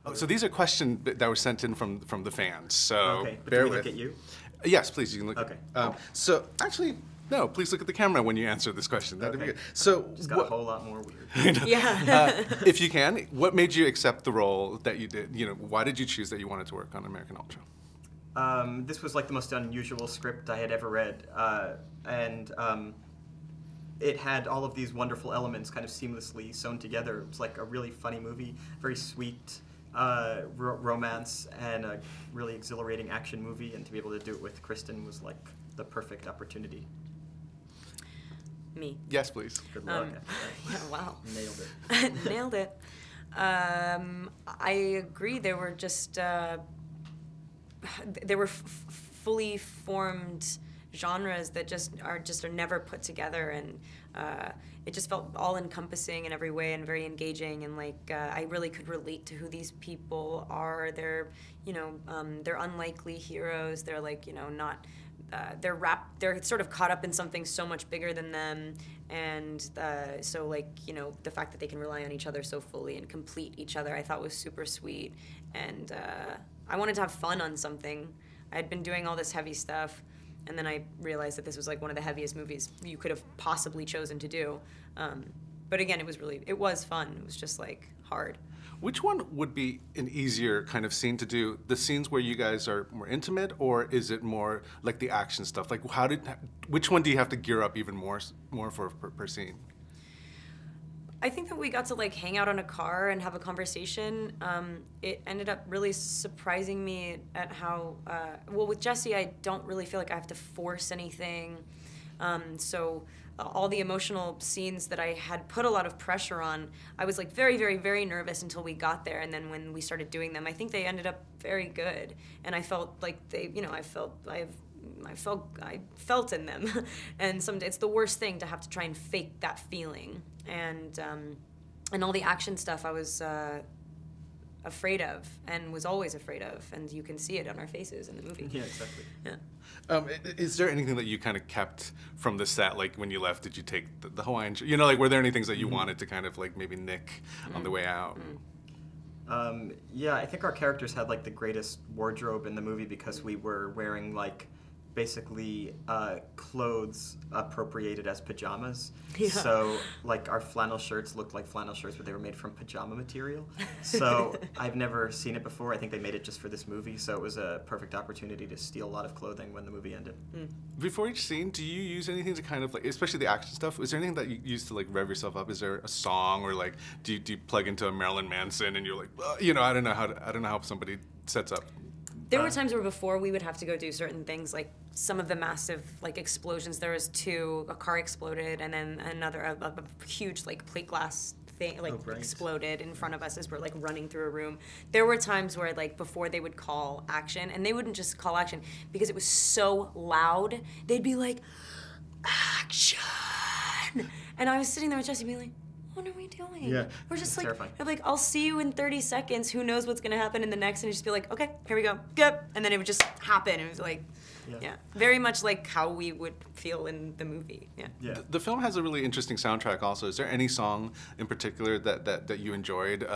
Oh, so these are questions that were sent in from the fans. So okay, but bear can we with. look at you? Yes, please. You can look. Okay. So actually, no. Please look at the camera when you answer this question. That'd be Okay. good. So Just got a whole lot more weird. Yeah. if you can, what made you accept the role that you did? You know, why did you choose that you wanted to work on American Ultra? This was like the most unusual script I had ever read, and it had all of these wonderful elements kind of seamlessly sewn together. It was like a really funny movie, very sweet romance, and a really exhilarating action movie, and to be able to do it with Kristen was like the perfect opportunity. Me. Yes, please. Good luck. Yeah, wow. Nailed it. Nailed it. I agree. They were just, they were fully formed genres that just are never put together, and it just felt all-encompassing in every way and very engaging, and like I really could relate to who these people are. They're, you know, they're unlikely heroes. They're like, you know, not. They're sort of caught up in something so much bigger than them, and so like, you know, the fact that they can rely on each other so fully and complete each other, I thought was super sweet, and I wanted to have fun on something. I had been doing all this heavy stuff, and then I realized that this was like one of the heaviest movies you could have possibly chosen to do. But again, it was fun. It was just like hard. Which one would be an easier kind of scene to do? The scenes where you guys are more intimate, or is it more like the action stuff? Like, which one do you have to gear up even more for per scene? I think that we got to like hang out on a car and have a conversation. It ended up really surprising me at how, well, with Jesse, I don't really feel like I have to force anything. So all the emotional scenes that I had put a lot of pressure on, I was like very, very, very nervous until we got there. And then when we started doing them, I think they ended up very good. And I felt like they, you know, I felt in them. And it's the worst thing to have to try and fake that feeling. And all the action stuff I was afraid of, and was always afraid of, and you can see it on our faces in the movie. Yeah, exactly. Yeah. Is there anything that you kind of kept from the set? Like when you left, did you take the Hawaiian? You know, like were there any things that you wanted to kind of like maybe nick on the way out? Yeah, I think our characters had like the greatest wardrobe in the movie because we were wearing like basically clothes appropriated as pajamas. Yeah. So like our flannel shirts looked like flannel shirts, but they were made from pajama material. So I've never seen it before. I think they made it just for this movie, so it was a perfect opportunity to steal a lot of clothing when the movie ended. Before each scene, do you use anything to kind of like, especially the action stuff, is there anything that you use to like rev yourself up? Is there a song, or like do you plug into a Marilyn Manson and you're like, you know, I don't know how somebody sets up. There were times where before we would have to go do certain things, like some of the massive like explosions. There was a car exploded, and then another a huge like plate glass thing like exploded in front of us as we're like running through a room. There were times where like before they would call action, and they wouldn't just call action because it was so loud. They'd be like, action, and I was sitting there with Jesse being like, what are we doing? Yeah, we're just like, terrifying. I'm like, I'll see you in 30 seconds. Who knows what's gonna happen in the next? And it'd just be like, okay, here we go, yep. And then it would just happen. It was like, yeah, very much like how we would feel in the movie. Yeah. The film has a really interesting soundtrack also. Is there any song in particular that you enjoyed?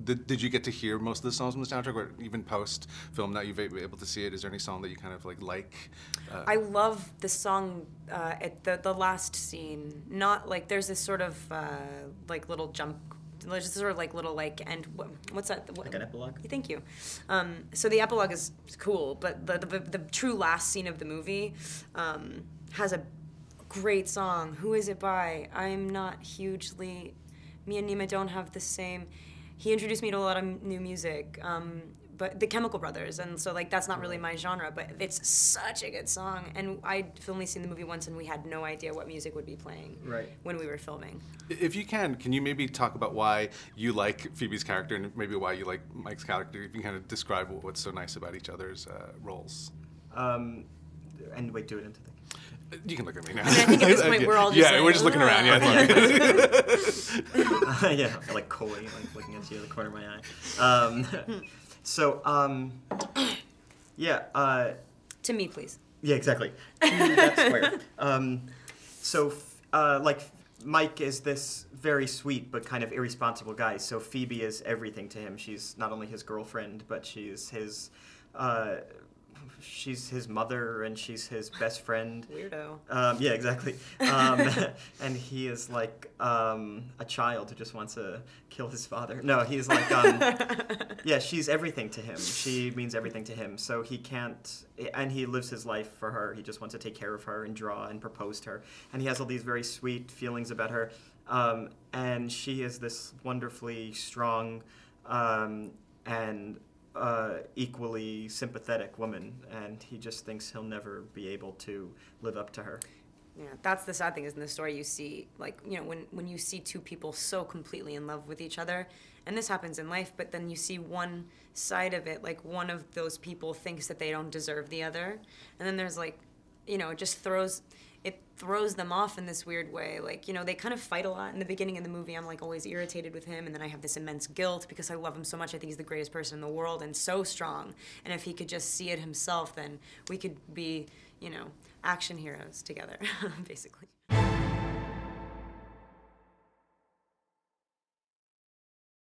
Did you get to hear most of the songs from the soundtrack, or even post-film that you've been able to see it? Is there any song that you kind of like? I love the song at the last scene. Not like there's this sort of like little jump. There's this sort of like little like end. What's that? Like an epilogue? Thank you. So the epilogue is cool, but the true last scene of the movie has a great song. Who is it by? I'm not hugely. Me and Nima don't have the same. He introduced me to a lot of new music. But the Chemical Brothers, and so like that's not really my genre, but it's such a good song. And I'd only seen the movie once, and we had no idea what music would be playing when we were filming. If you can you maybe talk about why you like Phoebe's character and maybe why you like Mike's character? If you can kind of describe what's so nice about each other's roles. And wait, do it into the. You can look at me now. I mean, I think at this point we're all just we're just looking around. Yeah, like coy, like looking at you in the corner of my eye. So, to me, please. Yeah, exactly. That's square. Like Mike is this very sweet but kind of irresponsible guy. So Phoebe is everything to him. She's not only his girlfriend, but she's his mother, and she's his best friend. Weirdo. Yeah, exactly. And he is like a child who just wants to kill his father. No, he's like, yeah, she's everything to him. She means everything to him. So he can't, and he lives his life for her. He just wants to take care of her and draw and propose to her. And he has all these very sweet feelings about her. And she is this wonderfully strong and equally sympathetic woman, and he just thinks he'll never be able to live up to her. Yeah, that's the sad thing is in the story you see, like, you know, when you see two people so completely in love with each other, and this happens in life, but then you see one side of it, like one of those people thinks that they don't deserve the other, and then there's like, you know, it throws them off in this weird way. Like, you know, they kind of fight a lot in the beginning of the movie. I'm like always irritated with him, and then I have this immense guilt because I love him so much. I think he's the greatest person in the world and so strong. And if he could just see it himself, then we could be, you know, action heroes together, basically.